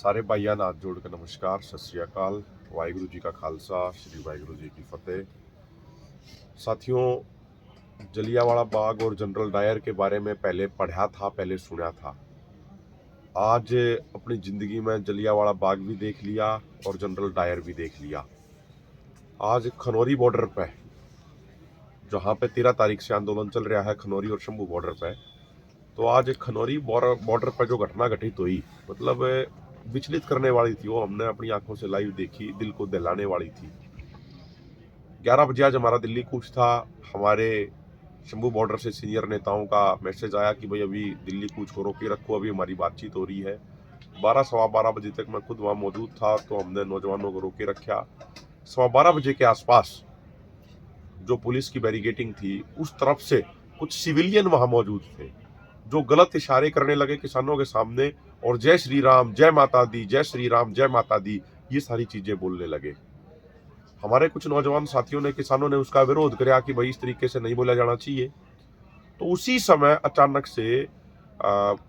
ਸਾਰੇ ਭਾਈਆਂ ਨਾਲ ਜੋੜ ਕੇ नमस्कार, सत श्री अकाल, वाहिगुरु जी का खालसा, श्री वाहिगुरु जी की फतेह। साथियों, जलियांवाला बाग और जनरल डायर के बारे में पहले पढ़ा था, पहले सुना था। आज अपनी ज़िंदगी में जलियांवाला बाग भी देख लिया और जनरल डायर भी देख लिया। आज खनौरी बॉर्डर पे, जहाँ पे 13 तारीख से आंदोलन चल रहा है, खनौरी और शंभू बॉर्डर पे, तो आज खनौरी बॉर्डर पर जो घटना घटित हुई, मतलब विचलित करने वाली थी। वो हमने अपनी आंखों से लाइव देखी, दिल को दहलाने वाली थी। 11 बजे आज हमारा दिल्ली कूच था। हमारे शंभू बॉर्डर से सीनियर नेताओं का मैसेज आया कि भाई अभी दिल्ली कूच को रोके रखो, अभी हमारी बातचीत हो रही है। 12 सवा 12 बजे तक मैं खुद वहाँ मौजूद था, तो हमने नौजवानों को रोके रखा। 12:15 बजे के आसपास जो पुलिस की बैरिकेडिंग थी, उस तरफ से कुछ सिविलियन वहाँ मौजूद थे, जो गलत इशारे करने लगे किसानों के सामने और जय श्री राम, जय माता दी, जय श्री राम, जय माता दी, ये सारी चीजें बोलने लगे। हमारे कुछ नौजवान साथियों ने, किसानों ने उसका विरोध किया कि भाई इस तरीके से नहीं बोला जाना चाहिए। तो उसी समय अचानक से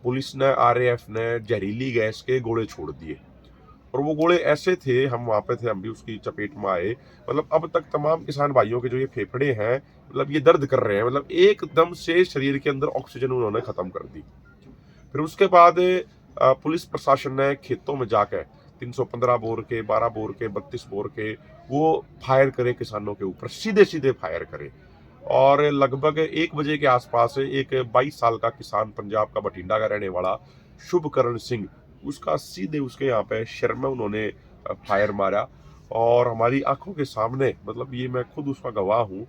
पुलिस ने, आरएएफ ने जहरीली गैस के गोले छोड़ दिए, और वो गोले ऐसे थे, हम वहाँ पे थे, हम भी उसकी चपेट में आए। मतलब अब तक तमाम किसान भाइयों के जो ये फेफड़े हैं, मतलब ये दर्द कर रहे हैं। मतलब एकदम से शरीर के अंदर ऑक्सीजन उन्होंने खत्म कर दी। फिर उसके बाद पुलिस प्रशासन ने खेतों में जाकर 315 बोर के, 12 बोर के, 32 बोर के वो फायर करे किसानों के ऊपर, सीधे सीधे फायर करे। और लगभग 1 बजे के आसपास एक 22 साल का किसान, पंजाब का बठिंडा का रहने वाला शुभकरण सिंह, उसका सीधे उसके यहाँ पे सिर में उन्होंने फायर मारा। और हमारी आंखों के सामने, मतलब ये मैं खुद उसका गवाह हूँ,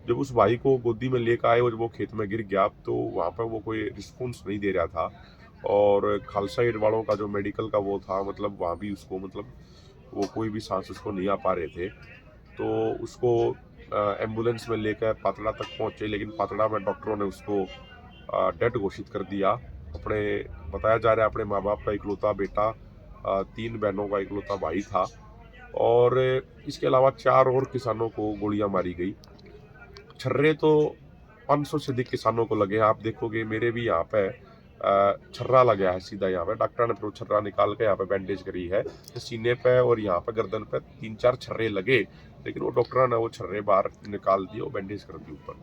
जब उस भाई को गोदी में लेकर आए और जब वो खेत में गिर गया, तो वहाँ पर वो कोई रिस्पॉन्स नहीं दे रहा था। और खालसा एड वालों का जो मेडिकल का वो था, मतलब वहाँ भी उसको, मतलब वो कोई भी सांस उसको नहीं आ पा रहे थे। तो उसको एम्बुलेंस में लेकर पातड़ा तक पहुँचे, लेकिन पातड़ा में डॉक्टरों ने उसको डेड घोषित कर दिया। अपने, बताया जा रहा है, अपने माँ बाप का इकलौता बेटा, 3 बहनों का इकलौता भाई था। और इसके अलावा 4 और किसानों को गोलियां मारी गई। छर्रे तो 500 से अधिक किसानों को लगे हैं। आप देखोगे मेरे भी यहाँ पे छर्रा लगा है सीधा यहाँ पे। डॉक्टर ने फिर छर्रा निकाल के यहाँ पे बैंडेज करी है, तो सीने पे और यहाँ पे गर्दन पे 3-4 छर्रे लगे, लेकिन वो डॉक्टर ने वो छर्रे बाहर निकाल दिए, वो बैंडेज कर दी ऊपर।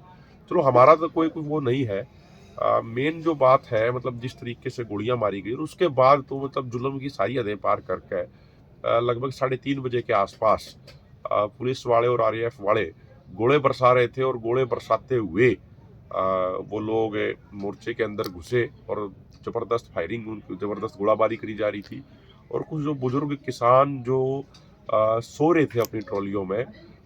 चलो, हमारा तो कोई वो नहीं है। मेन जो बात है, मतलब जिस तरीके से गोलियां मारी गई, और उसके बाद तो मतलब जुल्म की सारी हदें पार करके लगभग 3:30 बजे के आसपास पुलिस वाले और आरएएफ वाले गोले बरसा रहे थे। और गोले बरसाते हुए वो लोग मोर्चे के अंदर घुसे और जबरदस्त फायरिंग, जबरदस्त गोलाबारी करी जा रही थी। और कुछ जो बुजुर्ग किसान जो सो रहे थे अपनी ट्रॉलियों में,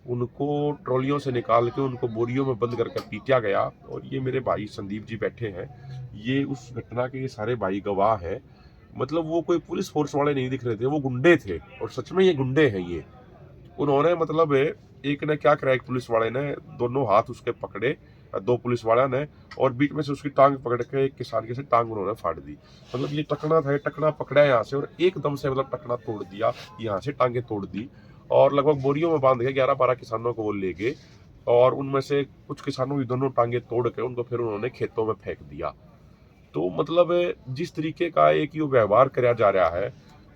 उनको ट्रॉलियों से निकाल के उनको बोरियों में बंद करके पीटा गया। और ये मेरे भाई संदीप जी बैठे हैं, ये उस घटना के ये सारे भाई गवाह हैं। मतलब वो कोई पुलिस फोर्स वाले नहीं दिख रहे थे, वो गुंडे थे, और सच में ये गुंडे हैं। ये उन्होंने, मतलब एक ने क्या करा, एक पुलिस वाले ने दोनों हाथ उसके पकड़े, 2 पुलिस वाले ने, और बीच में से उसकी टांग पकड़ के एक किसान की से टांग उन्होंने फाड़ दी। मतलब ये टकना था, टकना पकड़ा यहाँ से और एकदम से मतलब टकना तोड़ दिया, यहाँ से टांगे तोड़ दी। और लगभग बोरियों में बांध के 11-12 किसानों को वो ले गए, और उनमें से कुछ किसानों की दोनों टांगे तोड़ के उनको फिर उन्होंने खेतों में फेंक दिया। तो मतलब जिस तरीके का एक ये व्यवहार कराया जा रहा है,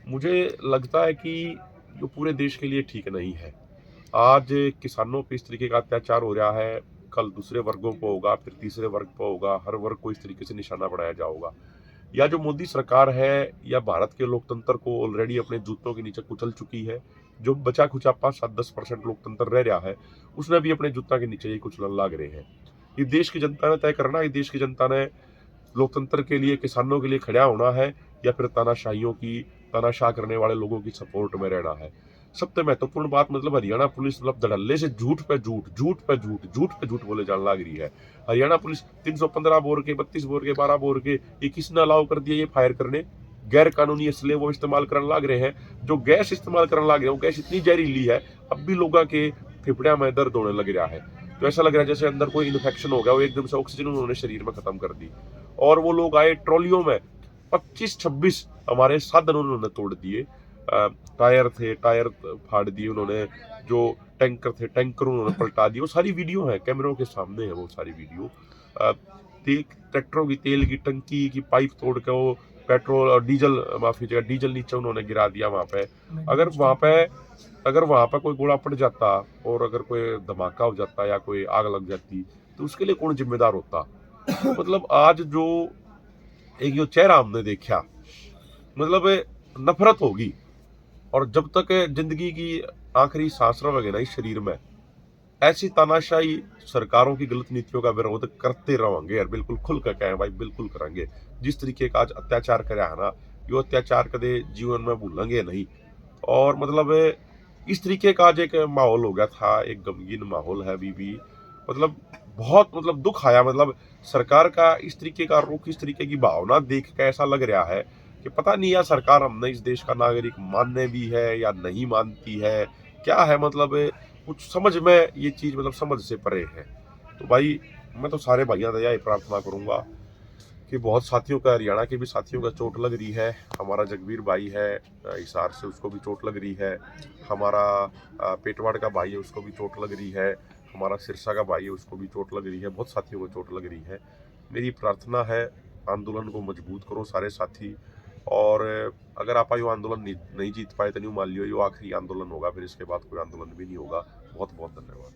मुझे लगता है कि जो पूरे देश के लिए ठीक नहीं है। आज किसानों पे इस तरीके का अत्याचार हो रहा है, कल दूसरे वर्गों को होगा, फिर तीसरे वर्ग को होगा, हर वर्ग को इस तरीके से निशाना बनाया जाएगा। या जो मोदी सरकार है, या भारत के लोकतंत्र को ऑलरेडी अपने जूतों के नीचे कुचल चुकी है। जो बचा खुचा 5-7-10% लोकतंत्र रह रहा है, उसने भी अपने जूता के नीचे ही कुचलन लाग रहे हैं। ये देश की जनता ने तय करना है, देश की जनता ने लोकतंत्र के लिए, किसानों के लिए खड़ा होना है, या फिर तानाशाहियों की, तानाशाह करने वाले लोगों की सपोर्ट में रहना है। सबसे महत्वपूर्ण बात, मतलब हरियाणा पुलिस मतलब धड़ल्ले से झूठ पे झूठ, झूठ पे झूठ, झूठ पे झूठ बोले जाने लग रही है। हरियाणा पुलिस 315 बोर के, 32 बोर के, 12 बोर के, ये किसने अलाउ कर दिया ये फायर करने? गैर कानूनी असले वो इस्तेमाल करने लग रहे हैं। जो गैस इस्तेमाल करने लग रहे हैं, वो गैस इतनी जहरीली है, अब भी लोगों के फेफड़िया में दर्द होने लग रहा है। तो ऐसा लग रहा है जैसे अंदर कोई इन्फेक्शन हो गया, वो एकदम से ऑक्सीजन उन्होंने शरीर में खत्म कर दी। और वो लोग आए ट्रॉलियों में, 25-26 हमारे साधन उन्होंने तोड़ दिए। टायर थे, टायर फाड़ दिए उन्होंने, जो टैंकर थे, टैंकर उन्होंने पलटा दिए। वो सारी वीडियो है, कैमरों के सामने है वो सारी वीडियो। ट्रैक्टरों की तेल की टंकी की पाइप तोड़ के वो पेट्रोल और डीजल, माफ़ी कीजिएगा, डीजल नीचे उन्होंने गिरा दिया वहाँ पे। अगर वहाँ पे कोई गोला पड़ जाता और अगर कोई धमाका हो जाता या कोई आग लग जाती, तो उसके लिए कौन जिम्मेदार होता? मतलब आज जो एक जो चेहरा हमने देखा, मतलब नफरत होगी। और जब तक जिंदगी की आखिरी सांस रहेगी ना इस शरीर में, ऐसी तानाशाही सरकारों की गलत नीतियों का विरोध करते रहेंगे यार, बिल्कुल खुल कर कहें भाई, बिल्कुल करेंगे। जिस तरीके का आज अत्याचार करा है ना, यो अत्याचार कदे जीवन में भूलेंगे नहीं। और मतलब इस तरीके का आज एक माहौल हो गया था, एक गमगीन माहौल है अभी भी। मतलब बहुत मतलब दुख आया, मतलब सरकार का इस तरीके का रुख, इस तरीके की भावना देख के ऐसा लग रहा है कि पता नहीं यार सरकार हमने इस देश का नागरिक मानने भी है या नहीं मानती है, क्या है मतलब कुछ समझ में ये चीज मतलब समझ से परे है। तो भाई मैं तो सारे भाइयों से यही प्रार्थना करूंगा कि बहुत साथियों का, हरियाणा के भी साथियों का चोट लग रही है। हमारा जगबीर भाई है हिसार से, उसको भी चोट लग रही है। हमारा पेटवाड़ का भाई है, उसको भी चोट लग रही है। हमारा सिरसा का भाई है, उसको भी चोट लग रही है। बहुत साथियों को चोट लग रही है। मेरी प्रार्थना है आंदोलन को मजबूत करो सारे साथी। और अगर आप यो आंदोलन नहीं जीत पाए तो न्यू मान लियो यो आखिरी आंदोलन होगा, फिर इसके बाद कोई आंदोलन भी नहीं होगा। बहुत बहुत धन्यवाद।